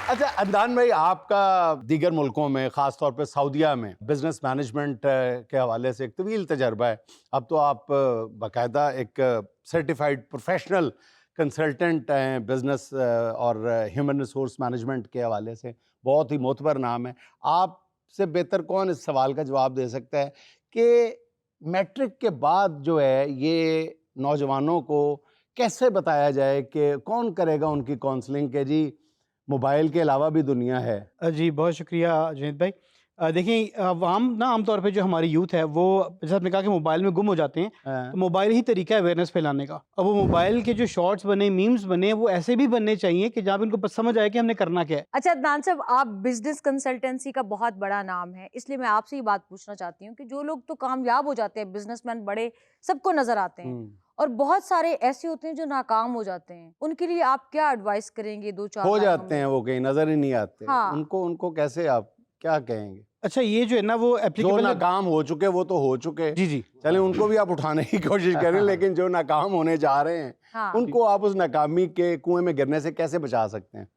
अच्छा अदनान भाई, आपका दीगर मुल्कों में ख़ास तौर पे सऊदीया में बिजनेस मैनेजमेंट के हवाले से एक तवील तजर्बा है। अब तो आप बाकायदा एक सर्टिफाइड प्रोफेशनल कंसल्टेंट हैं बिजनेस और ह्यूमन रिसोर्स मैनेजमेंट के हवाले से, बहुत ही मोतबर नाम है। आपसे बेहतर कौन इस सवाल का जवाब दे सकता है कि मैट्रिक के बाद जो है ये नौजवानों को कैसे बताया जाए कि कौन करेगा उनकी काउंसलिंग के जी मोबाइल के अलावा भी दुनिया है। जी बहुत शुक्रिया जुनैद भाई। देखिए हम ना आमतौर पे जो हमारी यूथ है वो जैसे आपने कहा कि मोबाइल में गुम हो जाते हैं, तो मोबाइल ही तरीका है अवेयरनेस फैलाने का। अब वो मोबाइल के जो शॉर्ट्स बने, मीम्स बने, वो ऐसे भी बनने चाहिए कि जहाँ पे उनको समझ आए कि हमने करना क्या है। अच्छा अदनान साहब, आप बिजनेस कंसल्टेंसी का बहुत बड़ा नाम है, इसलिए मैं आपसे ये बात पूछना चाहती हूँ कि जो लोग तो कामयाब हो जाते हैं, बिजनेसमैन बड़े सबको नजर आते हैं, और बहुत सारे ऐसे होते हैं जो नाकाम हो जाते हैं, उनके लिए आप क्या एडवाइस करेंगे? दो चार हो लाइनों जाते में। हैं वो, कहीं नजर ही नहीं आते। हाँ। उनको कैसे आप क्या कहेंगे? अच्छा ये जो है ना वो जो एप्लीकेबल नाकाम हो चुके वो तो हो चुके, जी जी चलें उनको भी आप उठाने की कोशिश करें, लेकिन जो नाकाम होने जा रहे हैं हाँ। उनको आप उस नाकामी के कुएं में गिरने से कैसे बचा सकते हैं?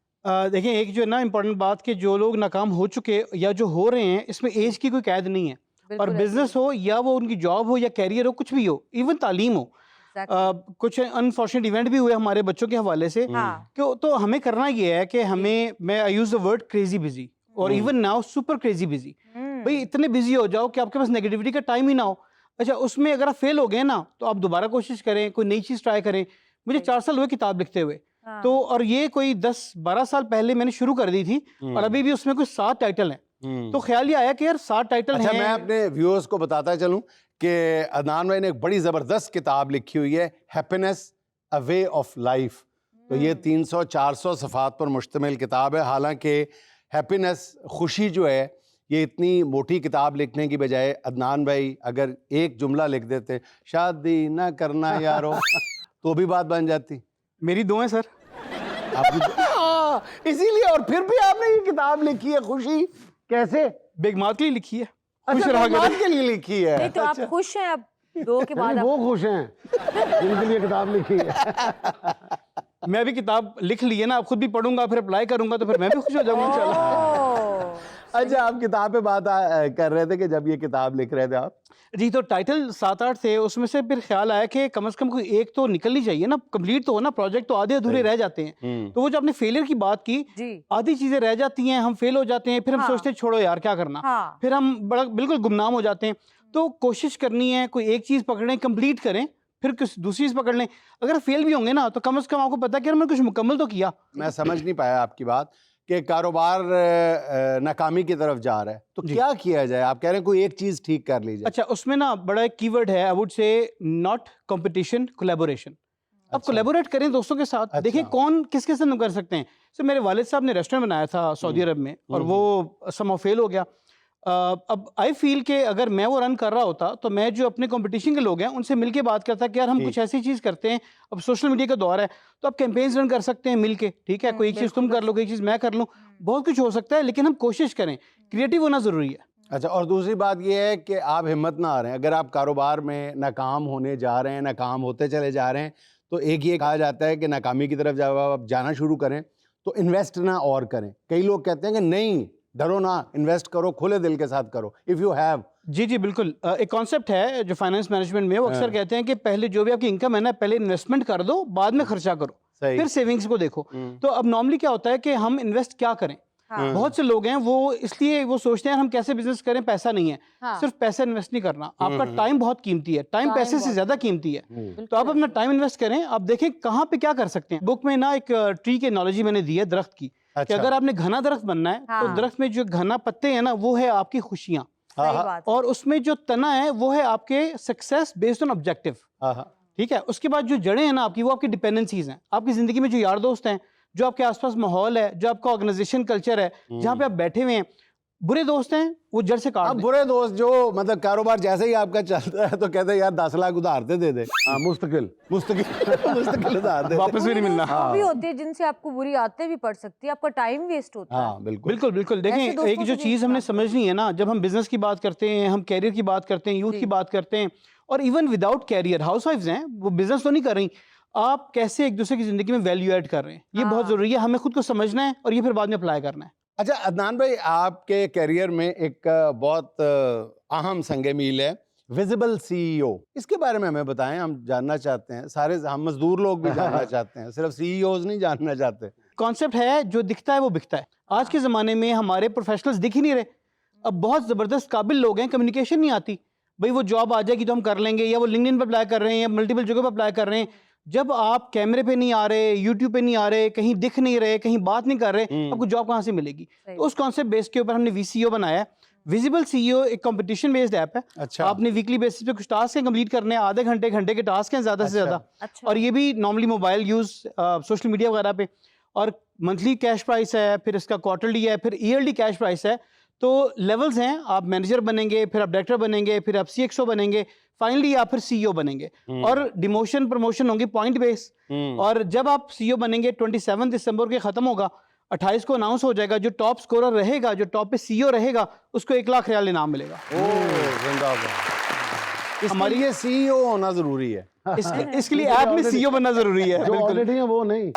देखिए एक जो है ना इम्पोर्टेंट बात कि जो लोग नाकाम हो चुके या जो हो रहे हैं, इसमें एज की कोई कैद नहीं है। और बिल्कुल बिजनेस हो या वो उनकी जॉब हो या कैरियर हो, कुछ भी हो, इवन तालीम हो। कुछ अनफॉर्चुनेट इवेंट भी हुए हमारे बच्चों के हवाले से हाँ। कि तो हमें करना ये है कि हमें, मैं I use the word crazy busy और even now super crazy busy. भाई इतने बिजी हो जाओ कि आपके पास नेगेटिविटी का टाइम ही ना हो। अच्छा उसमें अगर आप फेल हो गए ना तो आप दोबारा कोशिश करें, कोई नई चीज ट्राई करें। मुझे 4 साल हुए किताब लिखते हुए, हाँ। तो और ये कोई 10-12 साल पहले मैंने शुरू कर दी थी और अभी भी उसमें कुछ 7 टाइटल हैं। तो ख्याल ये आया कि यार 7 टाइटल अच्छा हैं। मैं अपने व्यूअर्स को बताता चलूं कि अदनान भाई ने एक बड़ी जबरदस्त किताब लिखी हुई है, happiness a way of life. तो ये 300-400 सफ़ात पर मुश्तमिल किताब है। हालांकि हैप्पीनेस, खुशी जो है, ये इतनी मोटी किताब लिखने की बजाय अदनान भाई अगर एक जुमला लिख देते, शादी ना करना यारो, तो भी बात बन जाती। मेरी 2 हैं सर। आपकी इसीलिए, और फिर भी आपने ये किताब लिखी है, खुशी कैसे? बेगमात के लिए लिखी है, खुश अच्छा, रहा भगवान करें। के लिए लिखी है। नहीं तो आप खुश हैं अब 2 के बाद? वो खुश हैं जिनके लिए किताब लिखी है। मैं भी किताब लिख ली है ना, अब खुद भी पढ़ूंगा, फिर अप्लाई करूंगा, तो फिर मैं भी खुश हो जाऊंगा इंशाल्लाह। अच्छा आप किताब पे बात कर रहे थे कि जब ये किताब लिख रहे थे आप, जी तो टाइटल 7-8 थे, उसमें से फिर ख्याल आया कि कम से कम कोई एक तो निकलनी चाहिए ना, कंप्लीट तो हो ना, प्रोजेक्ट तो आधे अधूरे रह जाते हैं। तो वो जो आपने फेलियर की बात की, आधी चीजें रह जाती हैं, हम फेल हो जाते हैं, फिर हम सोचते हैं छोड़ो यार क्या करना, फिर हम बड़ा बिल्कुल गुमनाम हो जाते हैं। तो कोशिश करनी है, कोई एक चीज पकड़ें, कंप्लीट करें, फिर कुछ दूसरी चीज पकड़ लें। अगर फेल भी होंगे ना तो कम से कम आपको पता है कि यार मैंने कुछ मुकम्मल तो किया। मैं समझ नहीं पाया आपकी बात कि कारोबार नाकामी की तरफ जा रहा है, तो क्या किया जाए? आप कह रहे हैं कोई एक चीज ठीक कर लीजिए। अच्छा उसमें ना बड़ा एक कीवर्ड है, I would say not competition, collaboration. अब कोलैबोरेट करें दोस्तों के साथ। अच्छा। देखिए कौन किसके साथ कर सकते हैं। सो मेरे वालिद साहब ने रेस्टोरेंट बनाया था सऊदी अरब में और वो समहाउ फेल हो गया। अब आई फील कि अगर मैं वो रन कर रहा होता तो मैं जो अपने कंपटीशन के लोग हैं उनसे मिलके बात करता कि यार हम कुछ ऐसी चीज करते हैं। अब सोशल मीडिया का दौर है तो आप कैंपेन्स रन कर सकते हैं मिलके, ठीक है, कोई एक चीज तुम कर लो, कोई एक चीज मैं कर लूँ, बहुत कुछ हो सकता है, लेकिन हम कोशिश करें, क्रिएटिव होना जरूरी है। अच्छा, और दूसरी बात यह है कि आप हिम्मत ना आ रहे हैं, अगर आप कारोबार में नाकाम होने जा रहे हैं, नाकाम होते चले जा रहे हैं, तो एक ये कहा जाता है कि नाकामी की तरफ जब आप जाना शुरू करें तो इन्वेस्ट ना और करें। कई लोग कहते हैं कि नहीं, डरो ना, इन्वेस्ट करो, खुले दिल के साथ करो, इफ यू हैव। जी जी बिल्कुल। एक कॉन्सेप्ट है जो फाइनेंस मैनेजमेंट में, वो अक्सर कहते हैं कि पहले जो भी आपकी इनकम है ना, पहले इन्वेस्टमेंट कर दो, बाद में खर्चा करो, फिर सेविंग्स को देखो। तो अब नॉर्मली क्या होता है कि हम इन्वेस्ट क्या करें। बहुत से लोग हैं वो इसलिए वो सोचते हैं हम कैसे बिजनेस करें, पैसा नहीं है। सिर्फ पैसा इन्वेस्ट नहीं करना, आपका टाइम बहुत कीमती है, टाइम पैसे से ज्यादा कीमती है। तो आप अपना टाइम इन्वेस्ट करें। आप देखें कहाँ पे क्या कर सकते हैं। बुक में ना एक ट्री की एनालॉजी मैंने दी है, दरख्त की। कि अगर आपने घना दरख्त बनना है तो दरख्त में जो घना पत्ते हैं ना, वो है आपकी खुशियां, और उसमें जो तना है वो है आपके सक्सेस बेस्ड ऑन ऑब्जेक्टिव, ठीक है। उसके बाद जो जड़ें हैं ना आपकी, वो आपकी डिपेंडेंसीज हैं। आपकी जिंदगी में जो यार दोस्त हैं, जो आपके आसपास माहौल है, जो आपका ऑर्गेनाइजेशन कल्चर है, जहाँ पे आप बैठे हुए हैं, बुरे दोस्त हैं वो जड़ से काट दें। बुरे दोस्त जो मतलब कारोबार जैसे ही आपका चलता है तो कहते हैं यार 10 लाख उधार दे दे। मुस्तकिल उधार दे, वापस भी नहीं मिलना। वो भी होते हैं जिनसे आपको बुरी आदतें भी पड़ सकती है, आपका टाइम वेस्ट होता है। हाँ बिल्कुल बिल्कुल बिल्कुल। देखें एक जो चीज़ हमने समझनी है ना, जब हम बिजनेस की बात करते हैं, हम कैरियर की बात करते हैं, यूथ की बात करते हैं, और इवन विदाउट कैरियर हाउस वाइफ्स हैं, वो बिजनेस तो नहीं कर रही, आप कैसे एक दूसरे की जिंदगी में वैल्यू ऐड कर रहे हैं, ये बहुत जरूरी है। हमें खुद को समझना है और ये फिर बाद में अप्लाई करना है। अच्छा अदनान भाई, आपके करियर में एक बहुत अहम संग मील है विजिबल सीईओ। इसके बारे में हमें बताएं, हम जानना चाहते हैं। सारे हम मजदूर लोग भी जानना चाहते हैं, सिर्फ सीईओज नहीं जानना चाहते। कॉन्सेप्ट है जो दिखता है वो बिकता है। आज के ज़माने में हमारे प्रोफेशनल्स दिख ही नहीं रहे। अब बहुत ज़बरदस्त काबिल लोग हैं, कम्युनिकेशन नहीं आती। भाई वो जॉब आ जाएगी तो हम कर लेंगे, या वो लिंक्डइन पर अप्लाई कर रहे हैं या मल्टीपल जगह पर अप्लाई कर रहे हैं। जब आप कैमरे पे नहीं आ रहे, यूट्यूब पे नहीं आ रहे, कहीं दिख नहीं रहे, कहीं बात नहीं कर रहे, आपको जॉब कहाँ से मिलेगी? तो उस कॉन्सेप्ट बेस के ऊपर हमने वीसीओ बनाया है। विजिबल सीईओ एक कंपटीशन बेस्ड ऐप है। अच्छा। आपने वीकली बेसिस पे कुछ टास्क कंप्लीट करने हैं, आधे घंटे घंटे के टास्क हैं ज़्यादा से ज़्यादा। और ये भी normally mobile use, social media वगैरह पे। और मंथली कैश प्राइस है, फिर इसका क्वार्टरली है, फिर ईयरली कैश प्राइस है। तो लेवल्स हैं, आप मैनेजर बनेंगे, फिर आप डायरेक्टर बनेंगे, फिर आप सीएक्सओ बनेंगे, फाइनली आप फिर सीईओ बनेंगे। और डिमोशन प्रमोशन होंगे पॉइंट बेस। और जब आप सीईओ बनेंगे 27 दिसंबर के खत्म होगा, 28 को अनाउंस हो जाएगा। जो टॉप स्कोरर रहेगा, जो टॉप पे सीईओ रहेगा, उसको 1 लाख रियाल इनाम मिलेगा। हमारी ये सीईओ होना जरूरी है। इसके लिए ऐप में सीईओ बनना जरूरी है। जो ऑलरेडी है वो नहीं,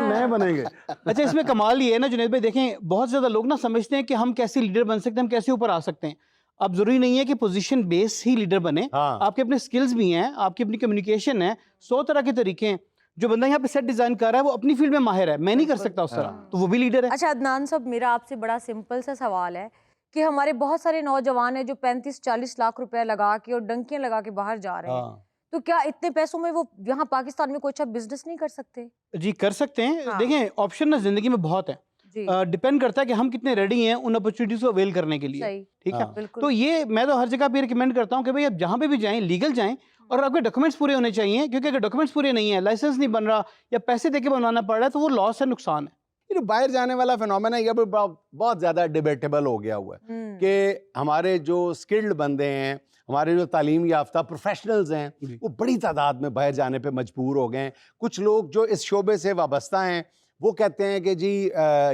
नए बनेंगे। अच्छा, इसमें कमाल ये है ना जुनैद भाई, देखें बहुत ज्यादा लोग ना समझते हैं कि हम कैसे लीडर बन सकते हैं, हम कैसे ऊपर आ सकते हैं। अब जरूरी नहीं है कि पोजीशन बेस ही लीडर बने। हाँ। आपके अपने स्किल्स भी हैं, आपकी अपनी कम्युनिकेशन है, 100 तरह के तरीके हैं। जो बंदा यहाँ पे सेट डिजाइन कर रहा है वो अपनी फील्ड में माहिर है, मैं नहीं कर सकता उस तरह, तो वो भी लीडर है। अच्छा अदनान साहब, मेरा आपसे बड़ा सिंपल सा सवाल है कि हमारे बहुत सारे नौजवान हैं जो 35-40 लाख रुपए लगा के और डंकियां लगा के बाहर जा रहे हैं। तो क्या इतने पैसों में वो यहाँ पाकिस्तान में कोई अच्छा बिजनेस नहीं कर सकते? जी कर सकते हैं। हाँ। देखें ऑप्शन ना जिंदगी में बहुत है, डिपेंड करता है कि हम कितने रेडी हैं उन अपॉर्चुनिटीज को अवेल करने के लिए। ठीक है, बिल्कुल। तो ये मैं तो हर जगह पे रिकमेंड करता हूँ कि भाई आप जहाँ पे भी जाएं लीगल जाएं, और आपके डॉक्यूमेंट्स पूरे होने चाहिए। क्योंकि अगर डॉक्यूमेंट्स पूरे नहीं है, लाइसेंस नहीं बन रहा या पैसे देके बनवाना पड़ रहा है, तो वो लॉस है, नुकसान है। ये बाहर जाने वाला फिनोमेना ये भी बहुत ज्यादा डिबेटेबल हो गया हुआ है कि हमारे जो स्किल्ड बंदे हैं, हमारे जो तालीम याफ्ता प्रोफेशनल्स हैं, वो बड़ी तादाद में बाहर जाने पे मजबूर हो गए हैं। कुछ लोग जो इस शोबे से वाबस्ता हैं वो कहते हैं कि जी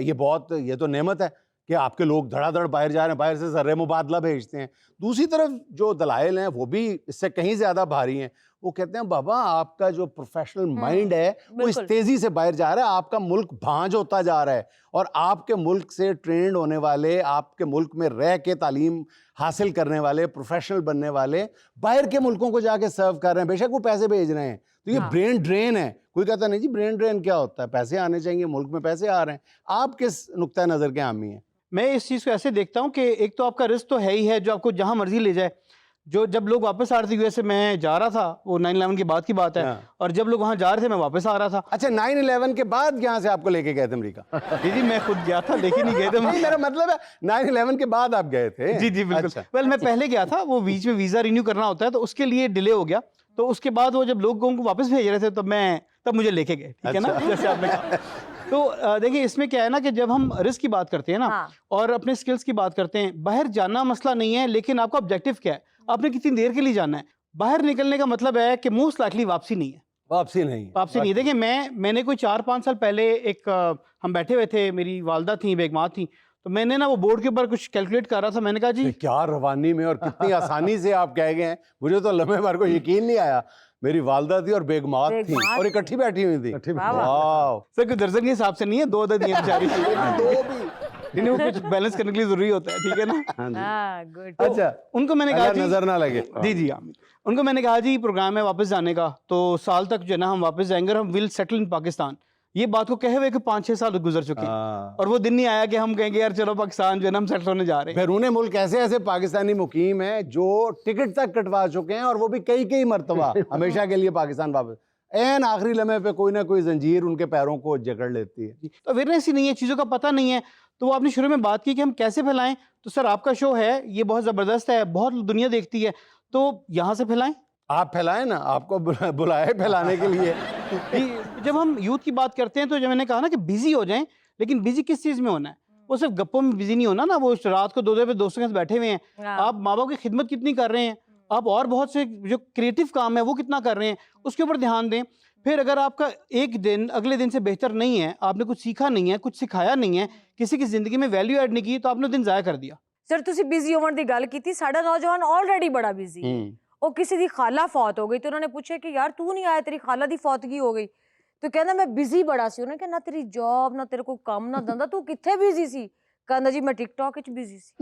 ये तो नेमत है कि आपके लोग धड़ाधड़ बाहर जा रहे हैं, बाहर से ज़र्रे मुबादला भेजते हैं। दूसरी तरफ जो दलाइल हैं वो भी इससे कहीं ज़्यादा भारी हैं। वो कहते हैं बाबा आपका जो प्रोफेशनल माइंड है वो इस तेज़ी से बाहर जा रहा है, आपका मुल्क भांज होता जा रहा है, और आपके मुल्क से ट्रेंड होने वाले, आपके मुल्क में रह के तालीम हासिल करने वाले, प्रोफेशनल बनने वाले बाहर के मुल्कों को जाके सर्व कर रहे हैं। बेशक वो पैसे भेज रहे हैं, तो ये ब्रेन ड्रेन है। कोई कहता नहीं जी ब्रेन ड्रेन क्या होता है, पैसे आने चाहिए, मुल्क में पैसे आ रहे हैं। आप किस नुक्ता नज़र के हामी हैं? मैं इस चीज़ को ऐसे देखता हूँ कि एक तो आपका रिस्क तो है ही है, जो आपको जहाँ मर्जी ले जाए। जो जब लोग वापस आ रहे थे यूएस से, मैं जा रहा था, वो 9/11 के बाद की बात है, और जब लोग वहाँ जा रहे थे मैं वापस आ रहा था। अच्छा, 9/11 के बाद यहाँ से आपको लेके गए थे अमेरिका? जी मैं खुद गया था, लेकिन नहीं गए थे। मेरा मतलब है 9/11 के बाद आप गए थे? जी बिल्कुल। अच्छा। वेल मैं पहले गया था, वो बीच में वीज़ा रिन्यू करना होता है, तो उसके लिए डिले हो गया। तो उसके बाद वो जब लोगों को वापस भेज रहे थे तब मुझे लेके गए। ठीक है ना, जैसे आपने कहा। तो देखिए इसमें क्या है ना कि जब हम रिस्क की बात करते हैं ना, और अपने स्किल्स की बात करते हैं, बाहर जाना मसला नहीं है, लेकिन आपका ऑब्जेक्टिव क्या है, आपने कितनी देर के लिए जाना है। बाहर निकलने का मतलब है कि मोस्ट लाइकली वापसी नहीं है। वापसी नहीं। देखिए मैंने कोई 4-5 साल पहले हम बैठे हुए थे, मेरी वालदा थी, बेगमात थी, तो मैंने ना वो बोर्ड के ऊपर कुछ कैलकुलेट कर रहा था। मैंने कहा जी क्या रवानी में और कितनी आसानी से आप कह गए हैं, मुझे तो लम्हे भर को यकीन नहीं आया। मेरी वालदा थी और बेगमात थी और इकट्ठी बैठी हुई थी। सर कोई दर्जन के हिसाब से नहीं है, 2 अदद ये बेचारी। इन्हें वो कुछ बैलेंस करने के लिए जरूरी होता है। ठीक है ना। गुड। अच्छा, उनको मैंने कहा नजर ना लगे। जी आमीन। उनको मैंने कहा जी प्रोग्राम है वापस जाने का, तो साल तक जो है ना हम वापस जाएंगे और हम विल सेटल इन पाकिस्तान। ये बात को कहे हुए कि 5-6 साल गुजर चुके हैं, और वो दिन नहीं आया कि हम कहेंगे यार चलो पाकिस्तान जो है ना हम सेटल होने जा रहे हैं। बैरून मुल्क ऐसे ऐसे पाकिस्तानी मुकीम हैं जो टिकट तक कटवा चुके हैं, और वो भी कई मरतबा हमेशा के लिए पाकिस्तान वापस। एन आखिरी लम्हे पे कोई ना कोई जंजीर उनके पैरों को जकड़ लेती है। तो अवेयरनेस ही नहीं है, चीज़ों का पता नहीं है। तो वो आपने शुरू में बात की कि हम कैसे फैलाएं, तो सर आपका शो है, ये बहुत ज़बरदस्त है, बहुत दुनिया देखती है, तो यहाँ से फैलाएं। आप फैलाएं ना, आपको बुलाए फैलाने के लिए। जब हम यूथ की बात करते हैं तो जब मैंने कहा ना कि बिजी हो जाएं, लेकिन बिजी किस चीज़ में होना है? वो सिर्फ गप्पों में बिजी नहीं होना ना, वो रात को 2 पे दोस्तों के साथ बैठे हुए हैं। आप माँ बाप की खिदमत कितनी कर रहे हैं, आप और बहुत से जो क्रिएटिव काम है वो कितना कर रहे हैं, उसके ऊपर ध्यान दें। फिर अगर आपका एक दिन अगले दिन से बेहतर नहीं है, आपने कुछ सीखा नहीं है, कुछ सिखाया नहीं है, किसी की जिंदगी में वैल्यू ऐड नहीं की, तो आपने दिन जाया कर दिया। सर तुसी बिजी होने की गल की, साडा नौजवान ऑलरेडी बड़ा बिजी है, और किसी दी खाला फौत हो गई तो उन्होंने पूछा कि यार तू नहीं आया, तेरी खाला दी फौतगी हो गई। तो कहना मैं बिजी बड़ा सी। उन्होंने कहा ना तेरी जॉब ना तेरे को काम ना धंधा, तू किथे बिजी सी? कहना जी मैं टिकटॉक विच बिजी सी।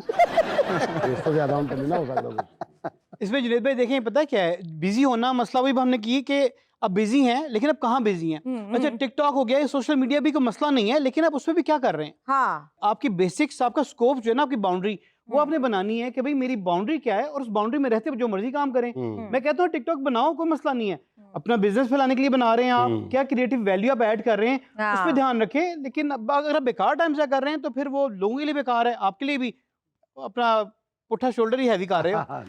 इस तो ज्यादा तो नहीं ना हो सकता कुछ। इसमें जुनेद भाई देखें पता है क्या है, बिजी होना मसला वही हमने की कि अब बिजी हैं लेकिन अब कहाँ बिजी हैं। अच्छा टिकटॉक हो गया, ये सोशल मीडिया भी कोई मसला नहीं है, लेकिन आप उसमें भी क्या कर रहे हैं? हाँ आपकी बेसिक्स, आपका स्कोप जो है ना, आपकी बाउंड्री वो आपने बनानी है कि भाई मेरी बाउंड्री क्या है, और उस बाउंड्री में रहते हुए जो मर्जी काम करें। मैं कहता हूँ टिकटॉक बनाओ, कोई मसला नहीं है, अपना बिजनेस फैलाने के लिए बना रहे हैं आप, क्या क्रिएटिव वैल्यू आप ऐड कर रहे हैं उस पर ध्यान रखें। लेकिन अब अगर आप बेकार टाइम से कर रहे हैं तो फिर वो लोगों के लिए बेकार है, आपके लिए भी अपना पुट्ठा शोल्डर ही हैवी कर रहे हो।